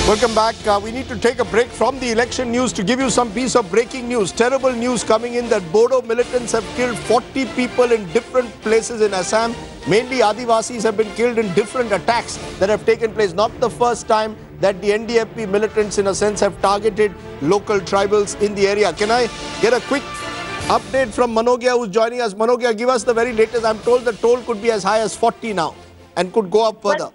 Welcome back. We need to take a break from the election news to give you some piece of breaking news. Terrible news coming in that Bodo militants have killed 40 people in different places in Assam. Mainly Adivasis have been killed in different attacks that have taken place. Not the first time that the NDFP militants, in a sense, have targeted local tribals in the area. Can I get a quick update from Manogia, who's joining us? Manogia, give us the very latest. I'm told the toll could be as high as 40 now and could go up further.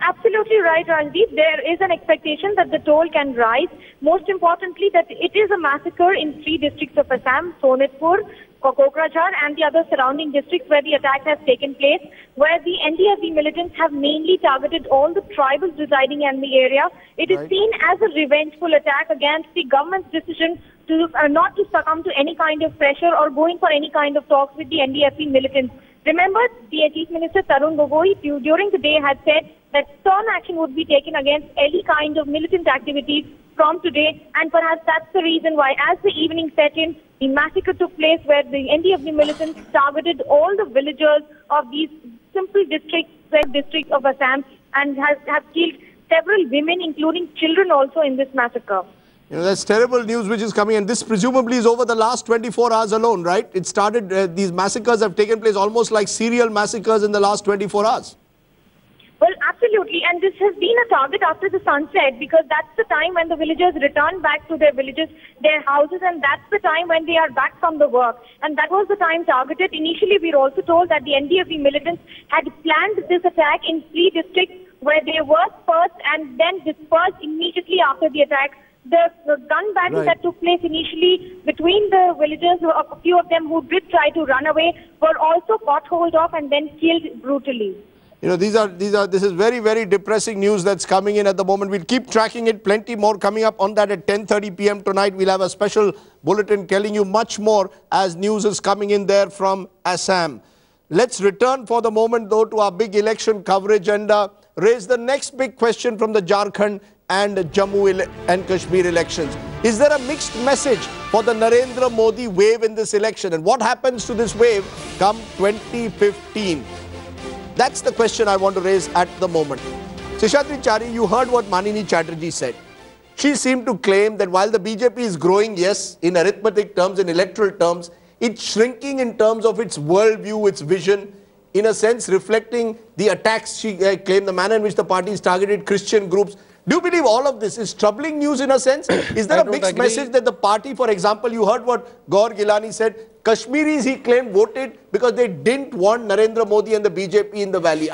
Absolutely right, Randeep. There is an expectation that the toll can rise. Most importantly, that it is a massacre in 3 districts of Assam, Sonitpur, Kokrajhar and the other surrounding districts where the attack has taken place, where the NDFP militants have mainly targeted all the tribals residing in the area. It is seen as a revengeful attack against the government's decision to not to succumb to any kind of pressure or going for any kind of talks with the NDFP militants. Remember, the Chief Minister Tarun Gogoi during the day had said that stern action would be taken against any kind of militant activities from today, and perhaps that's the reason why, as the evening set in, the massacre took place where the NDFP militants targeted all the villagers of these simple districts of Assam and have killed several women, including children also in this massacre. You know, that's terrible news which is coming, and this presumably is over the last 24 hours alone, right? It started, these massacres have taken place almost like serial massacres in the last 24 hours. Well, absolutely, and this has been a target after the sunset, because that's the time when the villagers return back to their villages, their houses, and that's the time when they are back from the work. And that was the time targeted. Initially, we were also told that the NDFP militants had planned this attack in 3 districts where they were first and then dispersed immediately after the attack. The gun battle that took place initially between the villagers, a few of them who did try to run away, were also caught hold of and then killed brutally. You know, this is very, very depressing news that's coming in at the moment. We'll keep tracking it. Plenty more coming up on that at 10:30 p.m. tonight. We'll have a special bulletin telling you much more as news is coming in there from Assam. Let's return for the moment, though, to our big election coverage and raise the next big question from the Jharkhand and Jammu and Kashmir elections. Is there a mixed message for the Narendra Modi wave in this election? And what happens to this wave come 2015? That's the question I want to raise at the moment. Seshadri Chari, you heard what Manini Chatterjee said. She seemed to claim that while the BJP is growing, yes, in arithmetic terms, in electoral terms, it's shrinking in terms of its worldview, its vision, in a sense reflecting the attacks, she claimed, the manner in which the party has targeted Christian groups. Do you believe all of this is troubling news in a sense? Is there a mixed message that the party, for example, you heard what Gaur Gilani said, Kashmiris, he claimed, voted because they didn't want Narendra Modi and the BJP in the valley.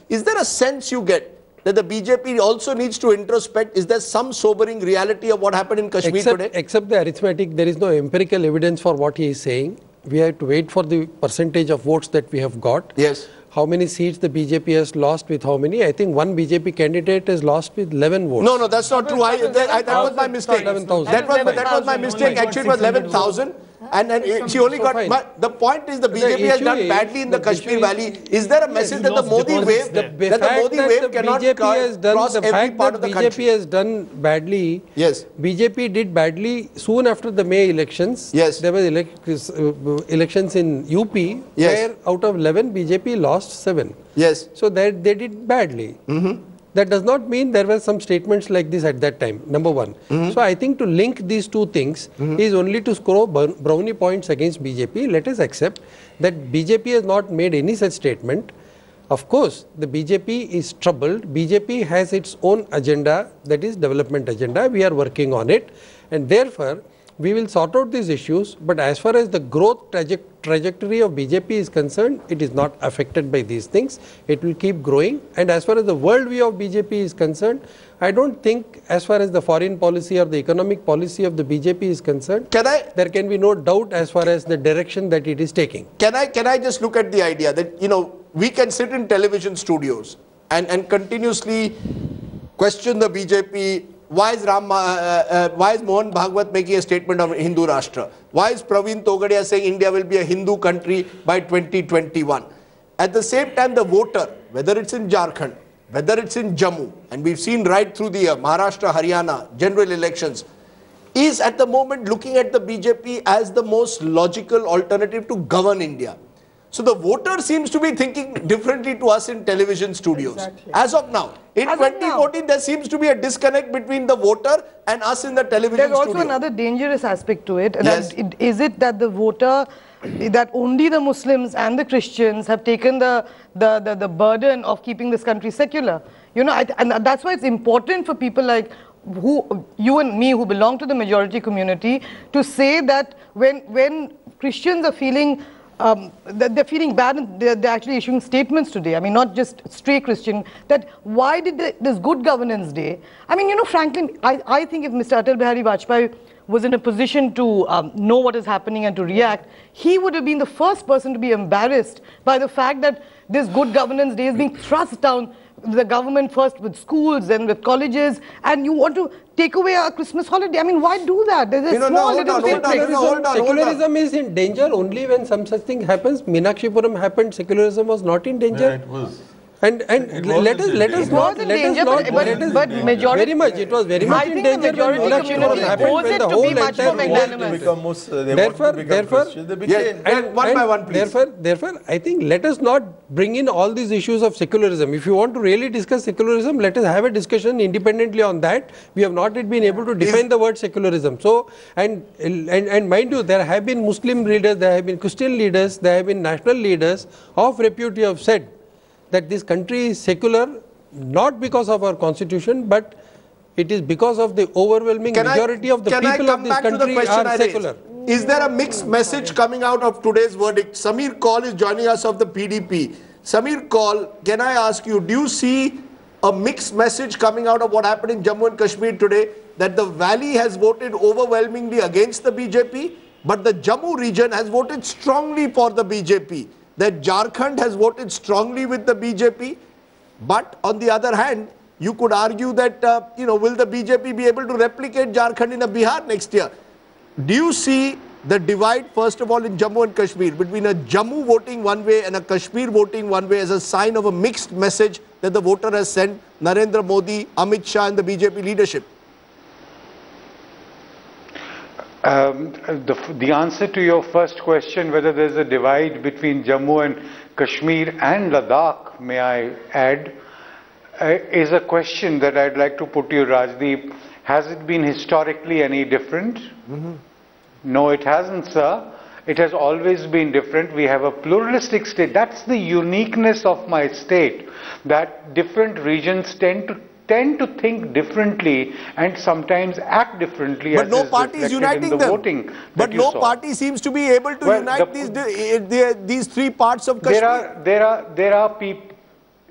Is there a sense you get that the BJP also needs to introspect? Is there some sobering reality of what happened in Kashmir today? Except the arithmetic, there is no empirical evidence for what he is saying. We have to wait for the percentage of votes that we have got. Yes. How many seats the BJP has lost with how many? I think one BJP candidate has lost with 11 votes. No, that's not true. That was my mistake. 11,000. That was my mistake. Actually, it was 11,000. And she only got... But the point is the BJP has done badly in the Kashmir Valley. Is there a message that the Modi wave cannot cross every part of the country? BJP has done badly. Yes. BJP did badly soon after the May elections. Yes. There were elections in UP where out of 11 BJP lost 7. Yes. So that they did badly. That does not mean there were some statements like this at that time, number one. So I think to link these two things is only to score brownie points against BJP. Let us accept that BJP has not made any such statement. Of course, the BJP is troubled. BJP has its own agenda, that is development agenda. We are working on it, and therefore we will sort out these issues. But as far as the growth trajectory of BJP is concerned, it is not affected by these things. It will keep growing. And as far as the worldview of BJP is concerned, I don't think as far as the foreign policy or the economic policy of the BJP is concerned, there can be no doubt as far as the direction that it is taking. Can I just look at the idea that, you know, we can sit in television studios and continuously question the BJP. Why is Mohan Bhagwat making a statement of Hindu Rashtra? Why is Praveen Togadia saying India will be a Hindu country by 2021? At the same time, the voter, whether it's in Jharkhand, whether it's in Jammu, and we've seen right through the Maharashtra, Haryana, general elections, is at the moment looking at the BJP as the most logical alternative to govern India. So the voter seems to be thinking differently to us in television studios. Exactly. As of now. In 2014, there seems to be a disconnect between the voter and us in the television studio. There's also another dangerous aspect to it. Yes. Is it that the voter, that only the Muslims and the Christians have taken the burden of keeping this country secular? You know, and that's why it's important for people like you and me, who belong to the majority community, to say that when Christians are feeling they're feeling bad, and they're actually issuing statements today. I mean, not just stray Christian, that why did this Good Governance Day? I mean, you know, frankly, I think if Mr. Atal Bihari Vajpayee was in a position to know what is happening and to react, he would have been the first person to be embarrassed by the fact that this Good Governance Day is being thrust down the government, first with schools, then with colleges, and you want to take away our Christmas holiday. I mean, why do that? There's a small little thing. Secularism is in danger only when some such thing happens. Meenakshipuram happened, secularism was not in danger. Yeah, it was. And let us not majority, very much, it was very much in danger when Meenakshipuram happened, when the whole entire one by one, please. Therefore, I think let us not bring in all these issues of secularism. If you want to really discuss secularism, let us have a discussion independently on that. We have not yet been able to define the word secularism. So, and mind you, there have been Muslim leaders, there have been Christian leaders, there have been national leaders of repute who have said that this country is secular, not because of our constitution, but it is because of the overwhelming majority of the people of this country are secular. Is there a mixed message coming out of today's verdict? Samir Kaul is joining us of the PDP. Samir Kaul, can I ask you, do you see a mixed message coming out of what happened in Jammu and Kashmir today, that the Valley has voted overwhelmingly against the BJP, but the Jammu region has voted strongly for the BJP? That Jharkhand has voted strongly with the BJP, but on the other hand, you could argue that, will the BJP be able to replicate Jharkhand in a Bihar next year? Do you see the divide, first of all, in Jammu and Kashmir, between a Jammu voting one way and a Kashmir voting one way, as a sign of a mixed message that the voter has sent Narendra Modi, Amit Shah and the BJP leadership? The answer to your first question, whether there's a divide between Jammu and Kashmir and Ladakh, may I add, is a question that I'd like to put to you, Rajdeep. Has it been historically any different? No, it hasn't, sir. It has always been different. We have a pluralistic state. That's the uniqueness of my state, that different regions tend to think differently and sometimes act differently. But no party is uniting them. Voting but no party seems to be able to unite these three parts of Kashmir. There are people.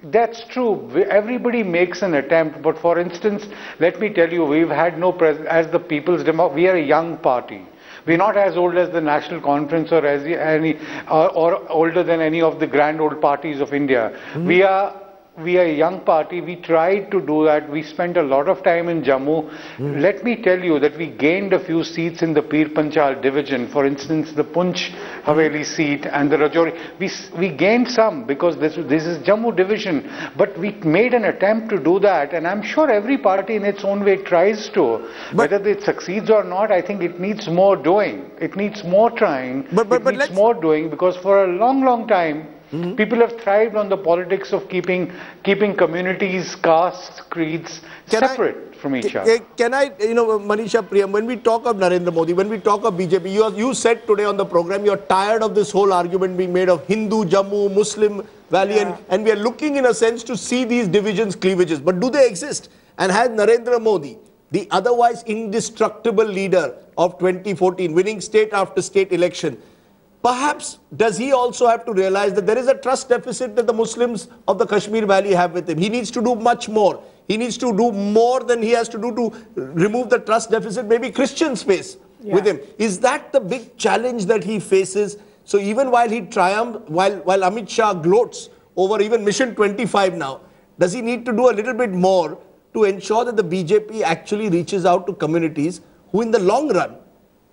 That's true. Everybody makes an attempt. But for instance, let me tell you, we've had no as the People's Democracy. We are a young party. We're not as old as the National Conference or as or older than any of the grand old parties of India. We are a young party. We tried to do that. We spent a lot of time in Jammu. Let me tell you that we gained a few seats in the Pir Panchal division. For instance, the Punch Haveli seat and the Rajouri. We gained some because this is Jammu division. But we made an attempt to do that. And I'm sure every party in its own way tries to. Whether it succeeds or not, I think it needs more doing. It needs more trying. It needs more doing, because for a long, long time, people have thrived on the politics of keeping communities, castes, creeds separate from each other. Can I, Manisha Priyam, when we talk of Narendra Modi, when we talk of BJP, you said today on the program, you're tired of this whole argument being made of Hindu, Jammu, Muslim, Valley, and we are looking in a sense to see these divisions, cleavages. But do they exist? And has Narendra Modi, the otherwise indestructible leader of 2014, winning state after state election, perhaps does he also have to realize that there is a trust deficit that the Muslims of the Kashmir Valley have with him? He needs to do much more. He needs to do more than he has to do to remove the trust deficit, maybe Christian space with him. Is that the big challenge that he faces? So even while he triumphs, while Amit Shah gloats over even Mission 25 now, does he need to do a little bit more to ensure that the BJP actually reaches out to communities who in the long run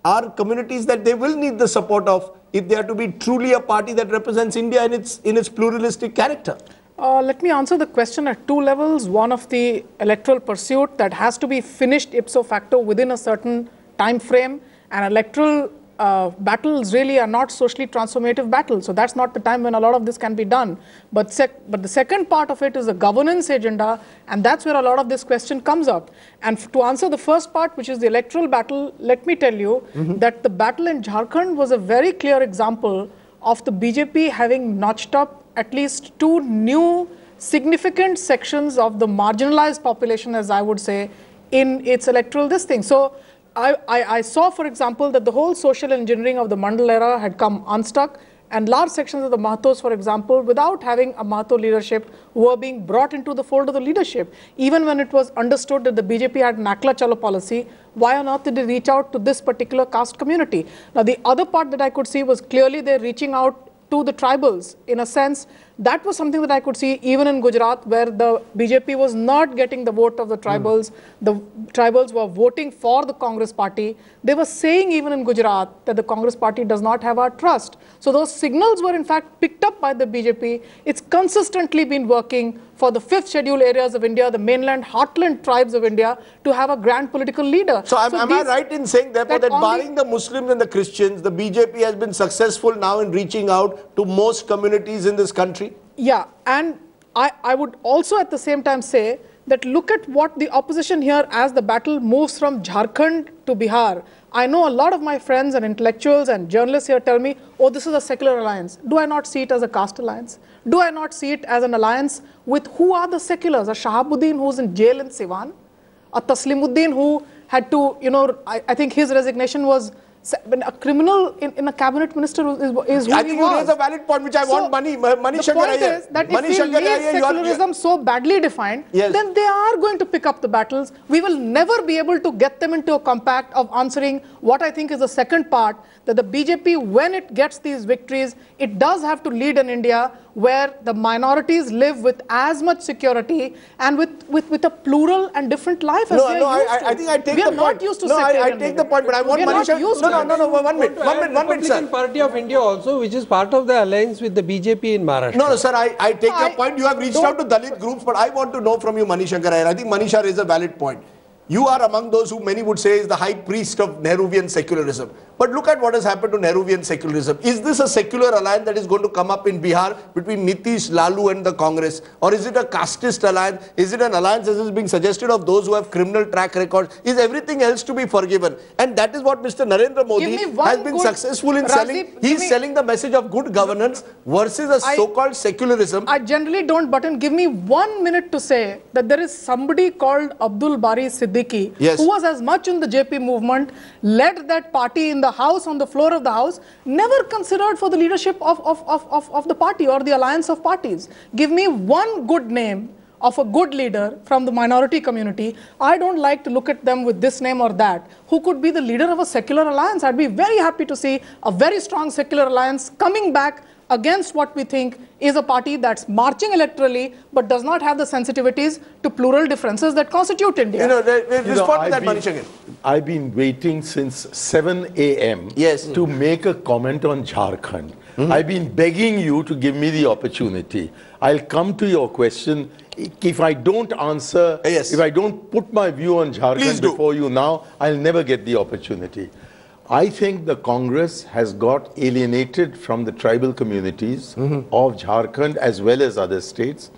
are communities that they will need the support of if they are to be truly a party that represents India in its pluralistic character? Let me answer the question at two levels. One of the electoral pursuit that has to be finished ipso facto within a certain time frame. An electoral battles really are not socially transformative battles. So that's not the time when a lot of this can be done. But the second part of it is a governance agenda, and that's where a lot of this question comes up. And to answer the first part, which is the electoral battle, let me tell you that the battle in Jharkhand was a very clear example of the BJP having notched up at least 2 new significant sections of the marginalized population, as I would say, in its electoral this thing. So I saw, for example, that the whole social engineering of the Mandal era had come unstuck, and large sections of the Mahatos, for example, without having a Mahato leadership, were being brought into the fold of the leadership. Even when it was understood that the BJP had an Akla Chalo policy, why on earth did they reach out to this particular caste community? Now, the other part that I could see was clearly they're reaching out to the tribals. In a sense, that was something that I could see even in Gujarat, where the BJP was not getting the vote of the tribals. The tribals were voting for the Congress party. They were saying even in Gujarat that the Congress party does not have our trust. So those signals were in fact picked up by the BJP. It's consistently been working for the 5th scheduled areas of India, the mainland heartland tribes of India, to have a grand political leader. So am I right in saying therefore that barring the Muslims and the Christians, the BJP has been successful now in reaching out to most communities in this country? Yeah, and I would also at the same time say that look at what the opposition here as the battle moves from Jharkhand to Bihar. I know a lot of my friends and intellectuals and journalists here tell me, oh, this is a secular alliance. Do I not see it as a caste alliance? Do I not see it as an alliance with who are the seculars? A Shahabuddin who's in jail in Siwan, a Taslimuddin who had to, I think his resignation was a criminal in a cabinet minister is who I think you raise a valid point, which I want Mani The point is that if we leave secularism so badly defined, then they are going to pick up the battles. We will never be able to get them into a compact of answering what I think is the second part, that the BJP, when it gets these victories, it does have to lead an India where the minorities live with as much security and with a plural and different life as we are used to. I think I take the point. We are not used to I take the point, but I want Manisha. No, 1 minute, sir. Republican Party of India also, which is part of the alliance with the BJP in Maharashtra. No, sir, I take your point. You have reached out to Dalit groups, but I want to know from you, Manisha Shankar. I think Manisha raised a valid point. You are among those who many would say is the high priest of Nehruvian secularism. But look at what has happened to Nehruvian secularism. Is this a secular alliance that is going to come up in Bihar between Nitish, Lalu and the Congress? Or is it a casteist alliance? Is it an alliance as is being suggested of those who have criminal track records? Is everything else to be forgiven? And that is what Mr. Narendra Modi has been successful in selling. He is selling the message of good governance versus a so-called secularism. I generally don't, but give me 1 minute to say that there is somebody called Abdul Bari Siddiqui, who was as much in the JP movement, led that party in the house, on the floor of the house, never considered for the leadership of the party or the alliance of parties. Give me one good name of a good leader from the minority community. I don't like to look at them with this name or that. Who could be the leader of a secular alliance? I'd be very happy to see a very strong secular alliance coming back against what we think is a party that's marching electorally but does not have the sensitivities to plural differences that constitute India. Respond to that, Manisha. I've been waiting since 7 a.m. to make a comment on Jharkhand. I've been begging you to give me the opportunity. I'll come to your question. If I don't answer, if I don't put my view on Jharkhand before you now, I'll never get the opportunity. I think the Congress has got alienated from the tribal communities of Jharkhand as well as other states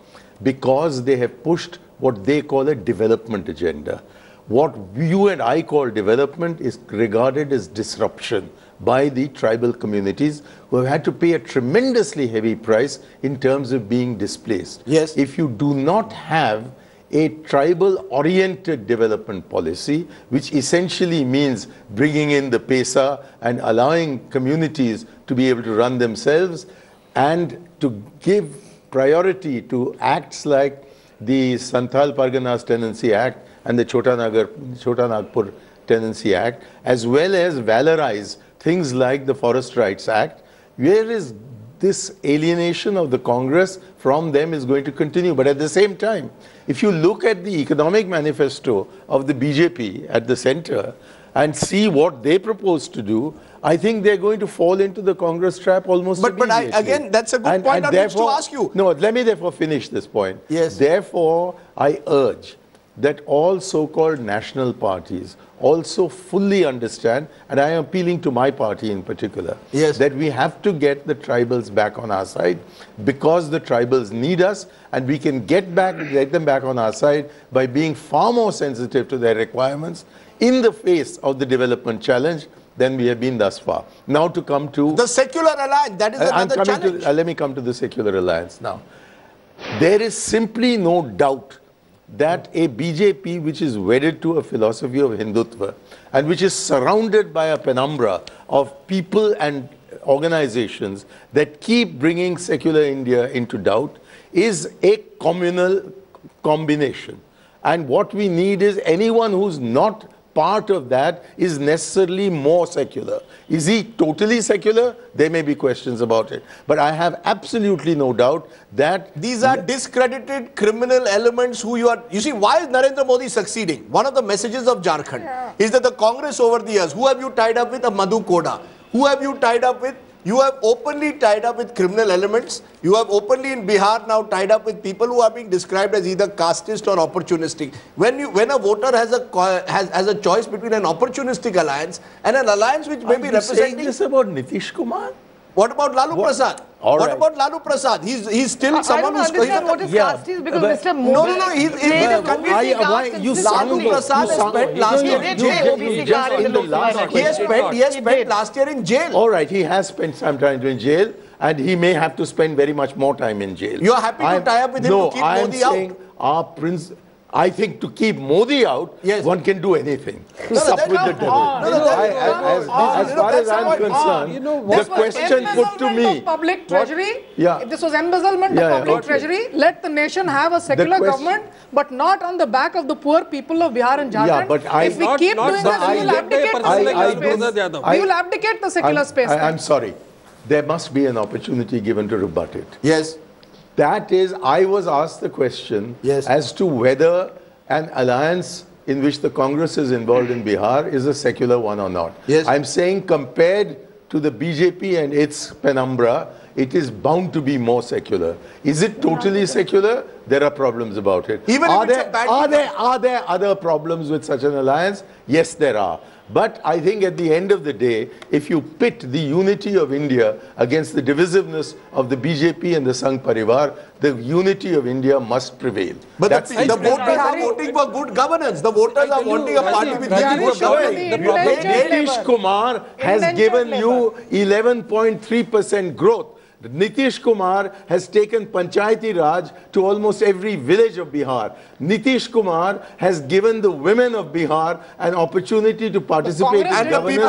because they have pushed what they call a development agenda. What you and I call development is regarded as disruption by the tribal communities who have had to pay a tremendously heavy price in terms of being displaced. If you do not have a tribal-oriented development policy, which essentially means bringing in the PESA and allowing communities to be able to run themselves and to give priority to acts like the Santhal Parganas Tenancy Act and the Chota Nagpur Tenancy Act, as well as valorize things like the Forest Rights Act. Where is this alienation of the Congress from them is going to continue? But at the same time, if you look at the economic manifesto of the BJP at the center and see what they propose to do, I think they're going to fall into the Congress trap almost immediately. But again, that's a good point on which to ask you. No, let me therefore finish this point. Therefore, I urge that all so-called national parties also fully understand, and I am appealing to my party in particular, that we have to get the tribals back on our side because the tribals need us, and we can get them back on our side by being far more sensitive to their requirements in the face of the development challenge than we have been thus far. Now to come to the secular alliance, that is another challenge. Let me come to the secular alliance now. There is simply no doubt that a BJP which is wedded to a philosophy of Hindutva and which is surrounded by a penumbra of people and organizations that keep bringing secular India into doubt is a communal combination. And what we need is anyone who's not part of that is necessarily more secular. Is he totally secular? There may be questions about it. But I have absolutely no doubt that these are discredited criminal elements who you are... You see, why is Narendra Modi succeeding? One of the messages of Jharkhand is that the Congress over the years, who have you tied up with? A Madhu Koda. Who have you tied up with? You have openly tied up with criminal elements. You have openly in Bihar now tied up with people who are being described as either casteist or opportunistic. When a voter has a choice between an opportunistic alliance and an alliance which may be representing... Saying this about Nitish Kumar? What about Lalu Prasad? What about Lalu Prasad? He's still someone who's... I don't understand what is casteist because Mr. Modi... No, he's Lalu Prasad has spent last year in jail. He has spent last year in jail. All right, he has spent some time in jail and he may have to spend very much more time in jail. You are happy to tie up with him to keep Modi out? Our prince... I think to keep Modi out, one can do anything. Sup with the devil. As far as I'm concerned, the question put to me... public treasury. If this was embezzlement of public treasury, let the nation have a secular government, but not on the back of the poor people of Bihar and Jharkhand. If we keep doing this, we will abdicate the secular space. We will abdicate the secular space. I'm sorry. There must be an opportunity given to rebut it. Yes. That is, I was asked the question as to whether an alliance in which the Congress is involved in Bihar is a secular one or not. I'm saying compared to the BJP and its penumbra, it is bound to be more secular. Is it totally secular? There are problems about it. Even are there other problems with such an alliance? Yes, there are. But I think at the end of the day, if you pit the unity of India against the divisiveness of the BJP and the Sangh Parivar, the unity of India must prevail. But the voters are voting for good governance. The voters are wanting a party with good governance. Nitish Kumar has given you 11.3% growth. Nitish Kumar has taken Panchayati Raj to almost every village of Bihar. Nitish Kumar has given the women of Bihar an opportunity to participate in governance.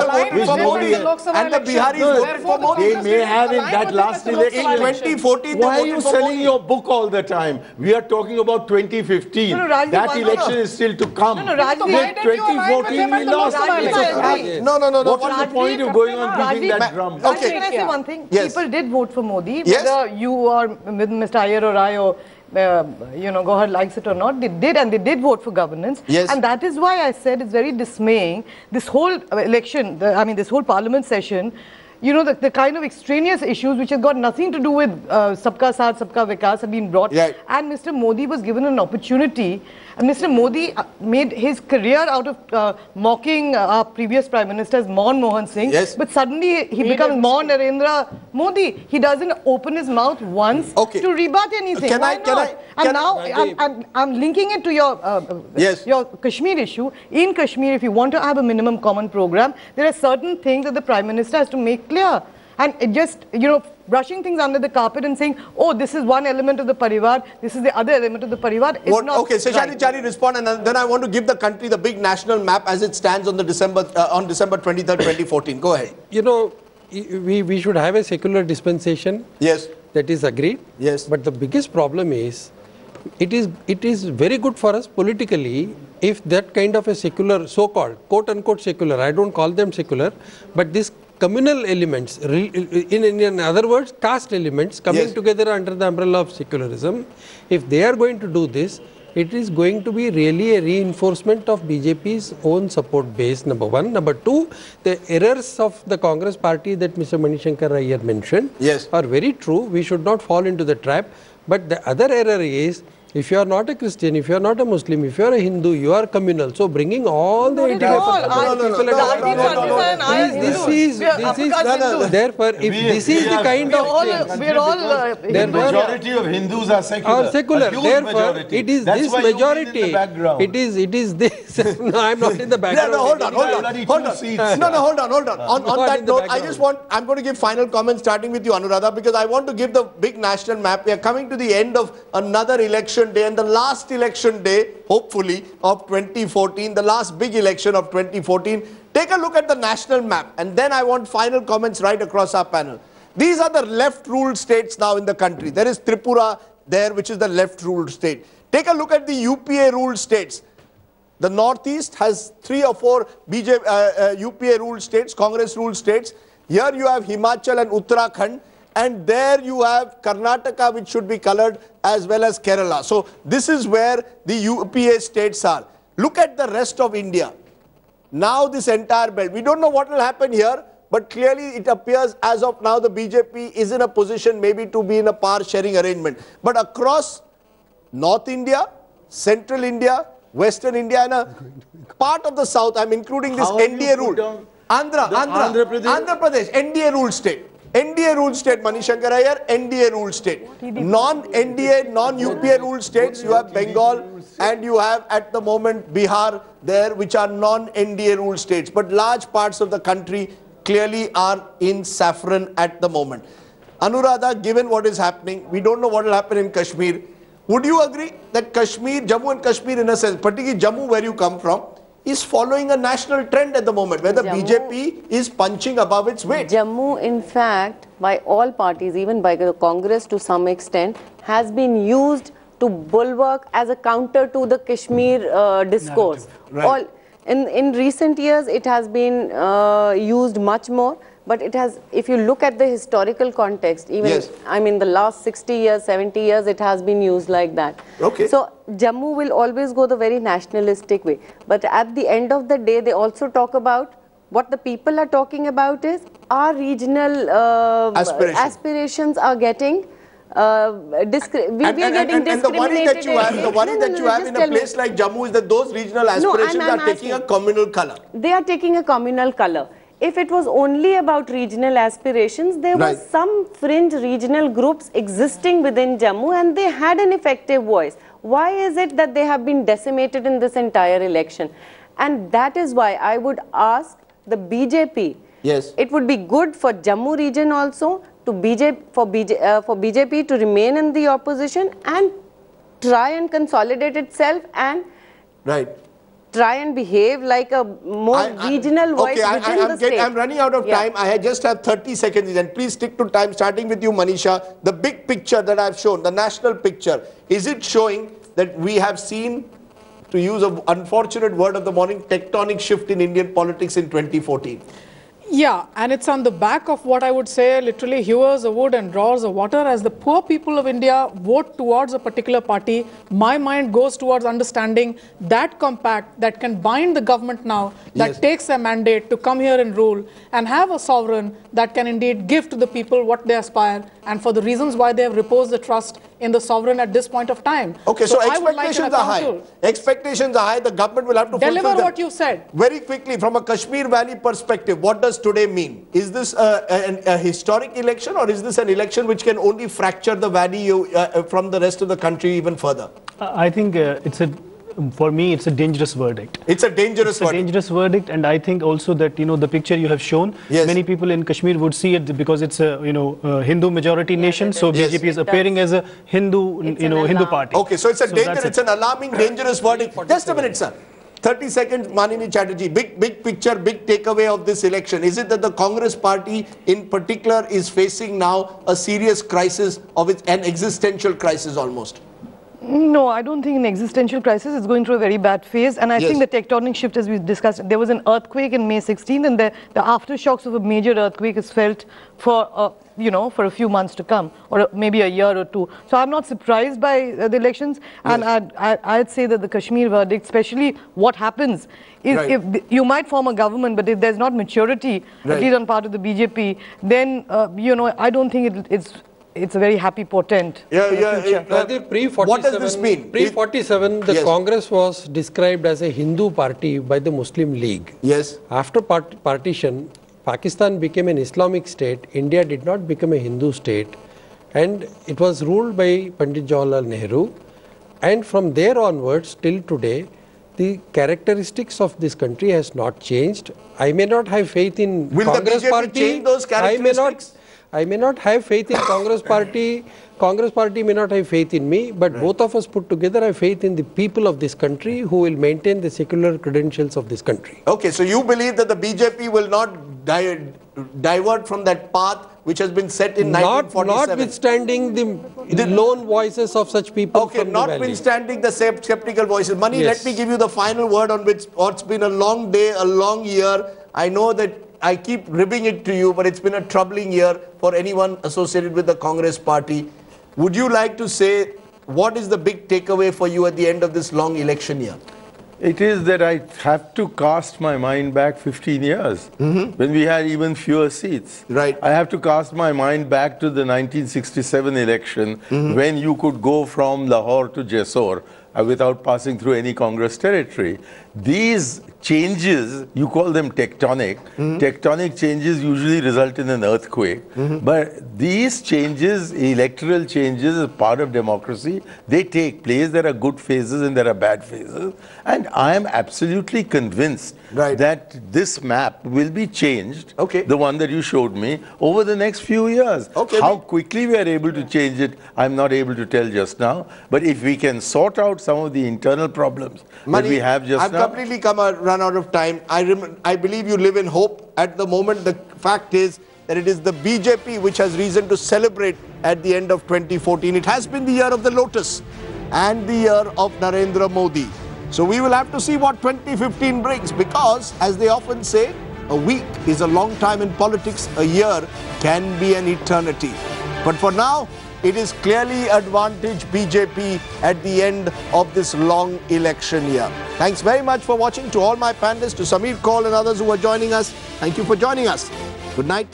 And the Biharis voted for Modi. They may have in that last election. In 2014, why are you selling your book all the time? We are talking about 2015. That election is still to come. 2014 we lost. What's the point of going on beating that drum? Okay. Can I say one thing? People did vote for Modi, whether you are with Mr. Iyer or I or Gohar likes it or not, they did vote for governance. And that is why I said it's very dismaying. This whole election, this whole parliament session, the kind of extraneous issues which have got nothing to do with Sabka Saath, Sabka Vikas have been brought. And Mr. Modi was given an opportunity. And Mr. Modi made his career out of mocking our previous Prime Minister, Manmohan Singh. But suddenly he becomes more Narendra Modi. He doesn't open his mouth once to rebut anything. I'm linking it to your Kashmir issue. In Kashmir, if you want to have a minimum common program, there are certain things that the Prime Minister has to make clear. And it just, brushing things under the carpet and saying, oh, this is one element of the Parivar, this is the other element of the Parivar. Okay, Seshani Chari respond, and then I want to give the country the big national map as it stands on the December 23rd, 2014. Go ahead. We should have a secular dispensation. That is agreed. But the biggest problem is, it is very good for us politically if that kind of a secular, so-called, quote-unquote secular, I don't call them secular, but this communal elements, in other words, caste elements coming together under the umbrella of secularism, if they are going to do this, it is going to be really a reinforcement of BJP's own support base, number one. Number two, the errors of the Congress party that Mr. Manishankar Iyer mentioned are very true. We should not fall into the trap. But the other error is If you are not a Christian, if you are not a Muslim, if you are a Hindu, you are communal. So bringing all the therefore, if this is the kind of the majority of Hindus are secular. Therefore, it is this majority. It is this. No, I'm not in the background. Hold on. On that note, I'm going to give final comments starting with you, Anuradha, because I want to give the big national map. We are coming to the end of another election day, and the last election day, hopefully, of 2014, the last big election of 2014. Take a look at the national map, and then I want final comments right across our panel. These are the left-ruled states now in the country. There is Tripura there, which is the left-ruled state. Take a look at the UPA-ruled states. The Northeast has 3 or 4 UPA-ruled states, Congress-ruled states. Here you have Himachal and Uttarakhand. And there you have Karnataka, which should be colored, as well as Kerala. So this is where the UPA states are. Look at the rest of India. Now this entire belt. We don't know what will happen here, but clearly it appears as of now the BJP is in a position maybe to be in a power sharing arrangement. But across North India, Central India, Western India, and a part of the South, I'm including this NDA rule. Andhra Pradesh, NDA ruled state. NDA ruled state, Manishankar Iyer, NDA ruled state. Non-NDA, non-UPA ruled states, you have Bengal and you have at the moment Bihar there, which are non-NDA ruled states. But large parts of the country clearly are in saffron at the moment. Anuradha, given what is happening, we don't know what will happen in Kashmir. Would you agree that Kashmir, Jammu and Kashmir in a sense, particularly Jammu where you come from, is following a national trend at the moment, where the BJP is punching above its weight? Jammu, in fact, by all parties, even by the Congress to some extent, has been used to bulwark as a counter to the Kashmir discourse. Right. In recent years, it has been used much more. But it has, if you look at the historical context, even, I mean, the last 60 years, 70 years, it has been used like that. Okay. So, Jammu will always go the very nationalistic way. But at the end of the day, they also talk about, what the people are talking about is, our regional aspirations are getting, we are getting discriminated. And the worry that you have, in a place like Jammu is that those regional aspirations are taking a communal color. They are taking a communal color. If it was only about regional aspirations, there was some fringe regional groups existing within Jammu and they had an effective voice. Why is it that they have been decimated in this entire election? And that is why I would ask the BJP, it would be good for Jammu region also to for BJP to remain in the opposition and try and consolidate itself and try and behave like a more regional voice within the state. I'm running out of time. I just have 30 seconds and please stick to time, starting with you, Manisha. The big picture that I've shown, the national picture, is it showing that we have seen, to use an unfortunate word of the morning, tectonic shift in Indian politics in 2014? Yeah, and it's on the back of what I would say, literally hewers of wood and drawers of water. As the poor people of India vote towards a particular party, my mind goes towards understanding that compact that can bind the government now, that takes a mandate to come here and rule, and have a sovereign that can indeed give to the people what they aspire, and for the reasons why they have reposed the trust in the sovereign at this point of time. Okay, so expectations are high. Expectations are high. The government will have to deliver what you said. Very quickly, from a Kashmir Valley perspective, what does today mean? Is this a historic election, or is this an election which can only fracture the valley from the rest of the country even further? I think for me, it's a dangerous verdict. It's a dangerous verdict. Dangerous verdict, and I think also that, the picture you have shown, many people in Kashmir would see it because it's a, Hindu majority nation, so BJP is appearing as a Hindu, Hindu party. Okay, so it's a it's an alarming, dangerous verdict. Just a minute, sir. 30 seconds, Manini Chatterjee. Big picture, big takeaway of this election. Is it that the Congress party in particular is facing now a serious crisis of an existential crisis almost? No, I don't think an existential crisis. It's going through a very bad phase. And I think the tectonic shift, as we discussed, there was an earthquake in May 16th, and the aftershocks of a major earthquake is felt for, for a few months to come, or maybe a year or two. So I'm not surprised by the elections. And I'd say that the Kashmir verdict, especially what happens, is if you might form a government, but if there's not maturity, at least on part of the BJP, then, I don't think it's it's a very happy portent. What does this mean? Pre-47, the Congress was described as a Hindu party by the Muslim League. Yes. After partition, Pakistan became an Islamic state. India did not become a Hindu state. And it was ruled by Pandit Jawaharlal Nehru. And from there onwards till today, the characteristics of this country has not changed. I may not have faith in Congress party. Change those characteristics? I may not have faith in Congress party. Congress party may not have faith in me, but both of us put together have faith in the people of this country who will maintain the secular credentials of this country. Okay, so you believe that the BJP will not divert from that path which has been set in 1947? Notwithstanding the lone voices of such people. Okay, notwithstanding the skeptical voices. Mani, let me give you the final word on what's been a long day, a long year. I know that I keep ribbing it to you, but it's been a troubling year for anyone associated with the Congress party. Would you like to say what is the big takeaway for you at the end of this long election year? It is that I have to cast my mind back 15 years, when we had even fewer seats. Right. I have to cast my mind back to the 1967 election, when you could go from Lahore to Jessore without passing through any Congress territory. These changes, you call them tectonic. Tectonic changes usually result in an earthquake. But these changes, electoral changes, as part of democracy, they take place. There are good phases and there are bad phases. And I am absolutely convinced that this map will be changed, the one that you showed me, over the next few years. How quickly we are able to change it, I'm not able to tell just now. But if we can sort out some of the internal problems that we have just now. I've completely run out of time. I believe you live in hope. At the moment, the fact is that it is the BJP which has reason to celebrate at the end of 2014. It has been the year of the lotus and the year of Narendra Modi. So we will have to see what 2015 brings, because as they often say, a week is a long time in politics, a year can be an eternity. But for now, it is clearly advantage BJP at the end of this long election year. Thanks very much for watching. To all my panelists, to Samir Kaul and others who are joining us, thank you for joining us. Good night.